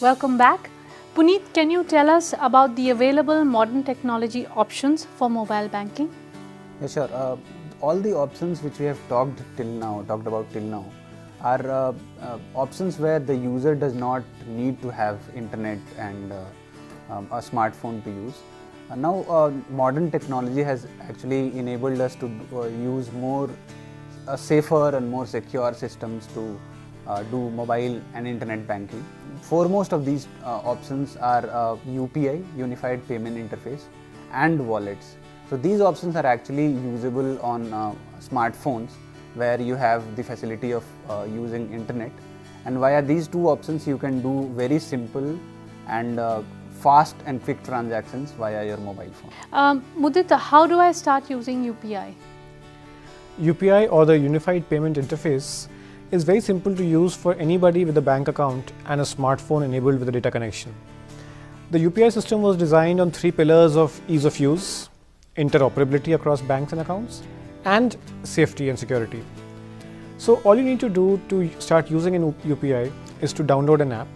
Welcome back. Puneet, can you tell us about the available modern technology options for mobile banking? Yeah, sure. All the options which we have talked about till now, are options where the user does not need to have internet and a smartphone to use. Now, modern technology has actually enabled us to use more safer and more secure systems to do mobile and internet banking. Foremost of these options are UPI, Unified Payment Interface, and wallets. So these options are actually usable on smartphones where you have the facility of using internet, and via these two options you can do very simple and fast and quick transactions via your mobile phone. Mudit, how do I start using UPI? UPI, or the Unified Payment Interface, is very simple to use for anybody with a bank account and a smartphone enabled with a data connection. The UPI system was designed on three pillars of ease of use, interoperability across banks and accounts, and safety and security. So all you need to do to start using an UPI is to download an app.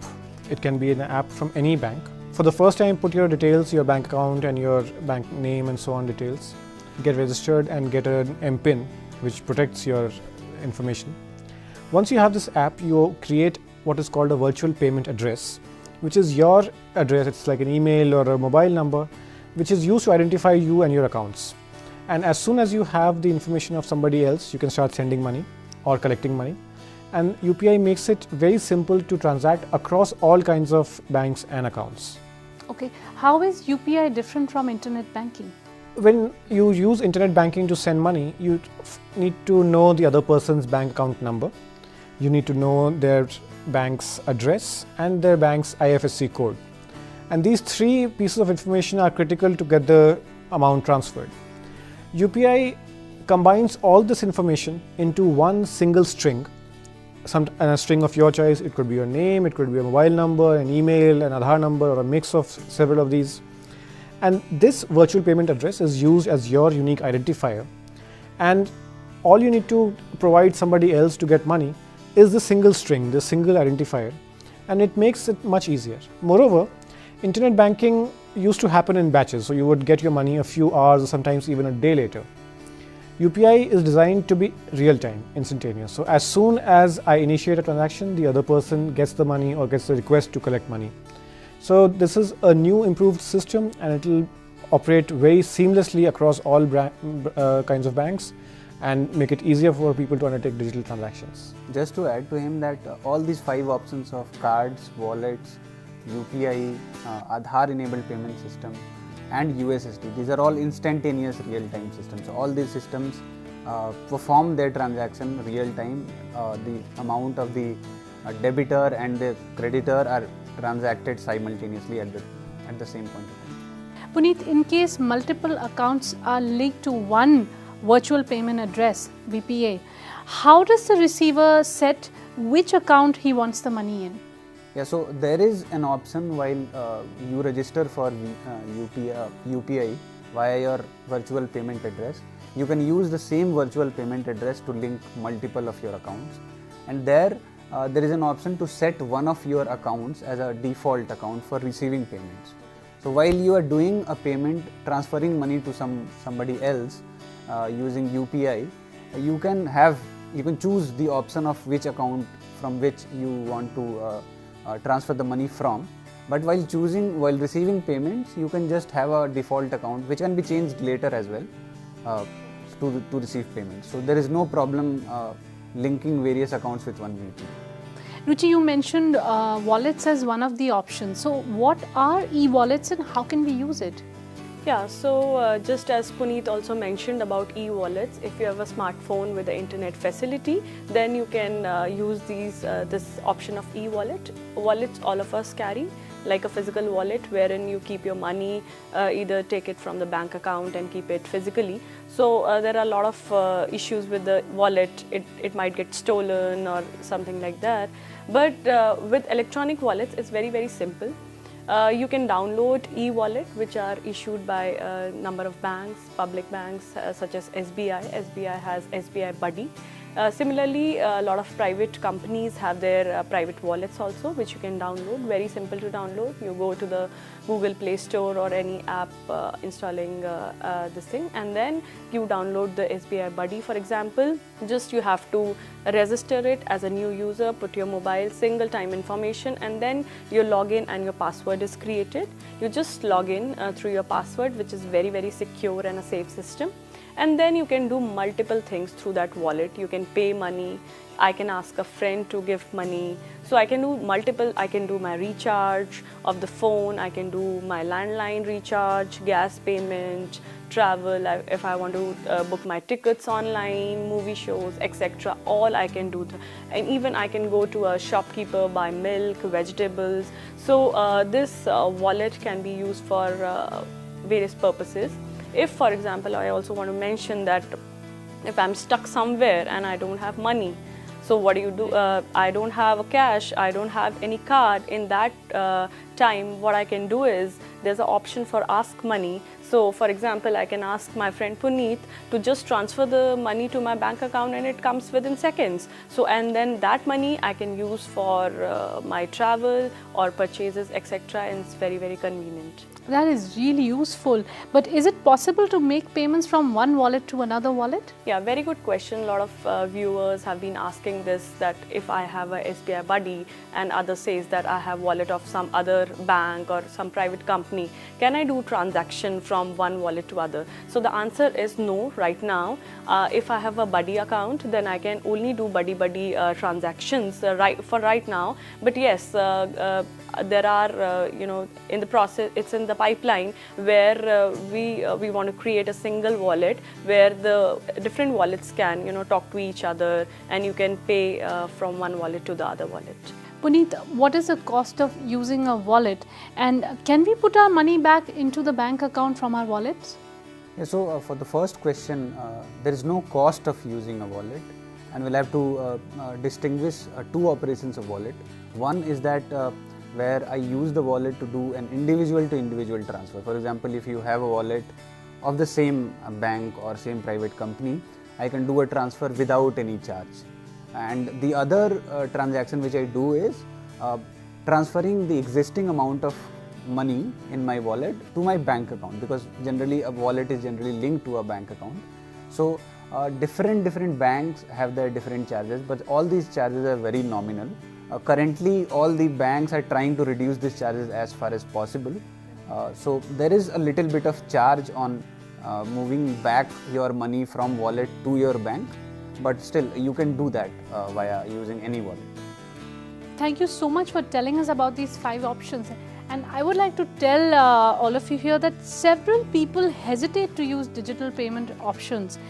It can be an app from any bank. For the first time, put your details, your bank account and your bank name and so on details. Get registered and get an MPIN which protects your information. Once you have this app, you create what is called a virtual payment address, which is your address. It's like an email or a mobile number, which is used to identify you and your accounts. And as soon as you have the information of somebody else, you can start sending money or collecting money. And UPI makes it very simple to transact across all kinds of banks and accounts. Okay, how is UPI different from internet banking? When you use internet banking to send money, you need to know the other person's bank account number. You need to know their bank's address and their bank's IFSC code. And these three pieces of information are critical to get the amount transferred. UPI combines all this information into one single string, a string of your choice. It could be your name, it could be a mobile number, an email, an Aadhaar number, or a mix of several of these. And this virtual payment address is used as your unique identifier. And all you need to provide somebody else to get money is the single string, the single identifier, and it makes it much easier. Moreover, internet banking used to happen in batches, so you would get your money a few hours or sometimes even a day later. UPI is designed to be real-time, instantaneous. So as soon as I initiate a transaction, the other person gets the money or gets the request to collect money. So this is a new improved system, and it will operate very seamlessly across all kinds of banks and make it easier for people to undertake digital transactions. Just to add to him that all these 5 options of cards, wallets, UPI, Aadhaar enabled payment system and USSD, these are all instantaneous real-time systems. So all these systems perform their transaction real-time. The amount of the debitor and the creditor are transacted simultaneously at the same point of time. Puneet, in case multiple accounts are linked to one virtual payment address, VPA, how does the receiver set which account he wants the money in? Yeah, so there is an option while you register for UPI via your virtual payment address. You can use the same virtual payment address to link multiple of your accounts, and there is an option to set one of your accounts as a default account for receiving payments. So while you are doing a payment, transferring money to somebody else using UPI, you can choose the option of which account from which you want to transfer the money from. But while receiving payments, you can just have a default account which can be changed later as well to receive payments. So there is no problem linking various accounts with one VPA. Ruchi, you mentioned wallets as one of the options. So what are e-wallets and how can we use it? Yeah, so just as Puneet also mentioned about e-wallets, if you have a smartphone with the internet facility, then you can use this option of e-wallet. Wallets all of us carry, like a physical wallet wherein you keep your money, either take it from the bank account and keep it physically. So there are a lot of issues with the wallet. It might get stolen or something like that. But with electronic wallets, it's very, very simple. You can download e-wallet, which are issued by a number of banks, public banks such as SBI. SBI has SBI Buddy, Similarly, a lot of private companies have their private wallets also, which you can download. Very simple to download. You go to the Google Play Store or any app installing this thing, and then you download the SBI Buddy, for example. Just you have to register it as a new user, put your mobile single time information, and then your login and your password is created. You just log in through your password, which is very, very secure and a safe system. And then you can do multiple things through that wallet. You can pay money. I can ask a friend to give money. So I can do multiple, I can do my recharge of the phone, I can do my landline recharge, gas payment, travel, if I want to book my tickets online, movie shows, etc. All I can do. And even I can go to a shopkeeper, buy milk, vegetables. So this wallet can be used for various purposes. If, for example, I also want to mention that if I'm stuck somewhere and I don't have money, so what do? I don't have a cash, I don't have any card. In that time, what I can do is, there's an option for ask money. So for example, I can ask my friend Puneet to just transfer the money to my bank account, and it comes within seconds. So, and then that money I can use for my travel or purchases, etc. and it's very, very convenient. That is really useful. But is it possible to make payments from one wallet to another wallet? Yeah, very good question. A lot of viewers have been asking this, that if I have a SBI Buddy and other says that I have wallet of some other bank or some private company, can I do transaction from one wallet to other? So the answer is no right now. If I have a Buddy account, then I can only do Buddy transactions for right now. But yes, there are, in the process, it's in the pipeline where we want to create a single wallet where the different wallets can, talk to each other, and you can pay from one wallet to the other wallet. Puneet, what is the cost of using a wallet, and can we put our money back into the bank account from our wallets? Yeah, so for the first question, there is no cost of using a wallet, and we'll have to distinguish two operations of wallet. One is that where I use the wallet to do an individual to individual transfer. For example, if you have a wallet of the same bank or same private company, I can do a transfer without any charge. And the other transaction which I do is transferring the existing amount of money in my wallet to my bank account, because generally a wallet is generally linked to a bank account. So different banks have their different charges, but all these charges are very nominal. Currently, all the banks are trying to reduce these charges as far as possible. So there is a little bit of charge on moving back your money from wallet to your bank, but still you can do that via using any wallet. Thank you so much for telling us about these 5 options. And I would like to tell all of you here that several people hesitate to use digital payment options.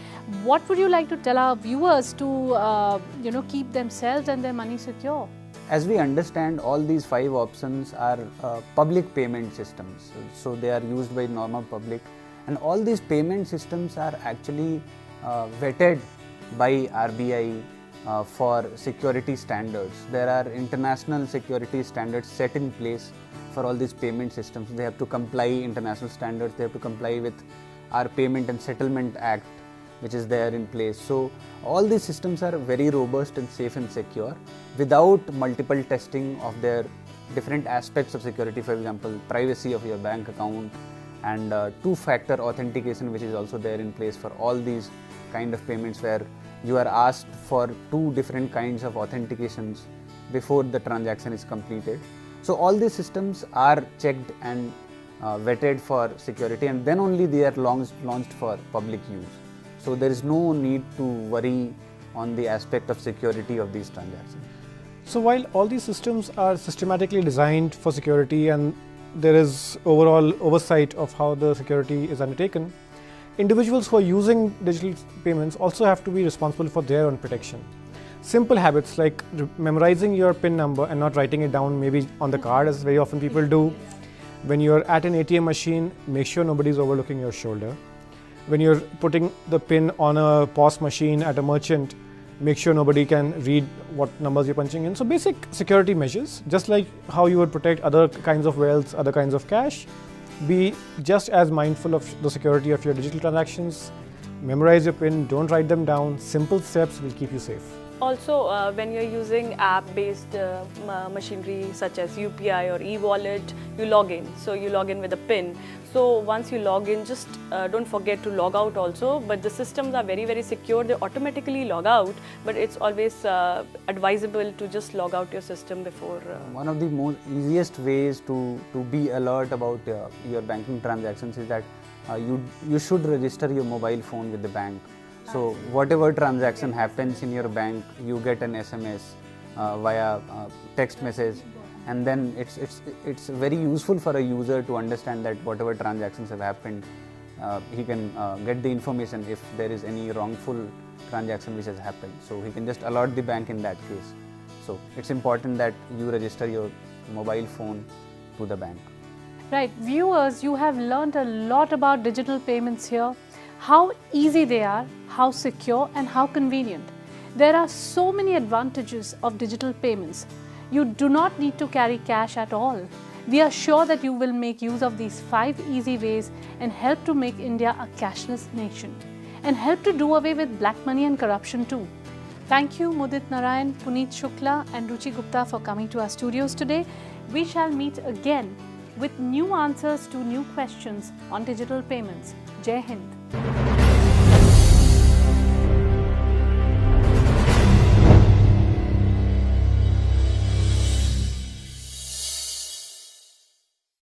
What would you like to tell our viewers to keep themselves and their money secure? As we understand, all these 5 options are public payment systems. So they are used by normal public, and all these payment systems are actually vetted by RBI for security standards. There are international security standards set in place for all these payment systems. They have to comply international standards, they have to comply with our Payment and Settlement Act, which is there in place. So all these systems are very robust and safe and secure without multiple testing of their different aspects of security. For example, privacy of your bank account, and two-factor authentication, which is also there in place for all these kind of payments, where you are asked for 2 different kinds of authentications before the transaction is completed. So all these systems are checked and vetted for security, and then only they are launched for public use. So there is no need to worry on the aspect of security of these transactions. So while all these systems are systematically designed for security and there is overall oversight of how the security is undertaken, individuals who are using digital payments also have to be responsible for their own protection. Simple habits like memorizing your PIN number and not writing it down maybe on the card, as very often people do. When you're at an ATM machine, make sure nobody's overlooking your shoulder. When you're putting the PIN on a POS machine at a merchant, make sure nobody can read what numbers you're punching in. So basic security measures, just like how you would protect other kinds of wealth, other kinds of cash, be just as mindful of the security of your digital transactions. memorize your PIN, don't write them down. Simple steps will keep you safe. Also, when you're using app-based machinery such as UPI or e-wallet, you log in. So you log in with a PIN. So once you log in, just don't forget to log out also. But the systems are very, very secure. They automatically log out, but it's always advisable to just log out your system before. One of the most easiest ways to be alert about your banking transactions is that you should register your mobile phone with the bank. So whatever transaction happens in your bank, you get an SMS via text message, and then it's very useful for a user to understand that whatever transactions have happened, he can get the information if there is any wrongful transaction which has happened. So he can just alert the bank in that case. So it's important that you register your mobile phone to the bank. Right, viewers, you have learned a lot about digital payments here. How easy they are, how secure and how convenient. There are so many advantages of digital payments. You do not need to carry cash at all. We are sure that you will make use of these 5 easy ways and help to make India a cashless nation and help to do away with black money and corruption too. Thank you Mudit Narayan, Puneet Shukla and Ruchi Gupta for coming to our studios today. We shall meet again with new answers to new questions on digital payments. Jai Hind.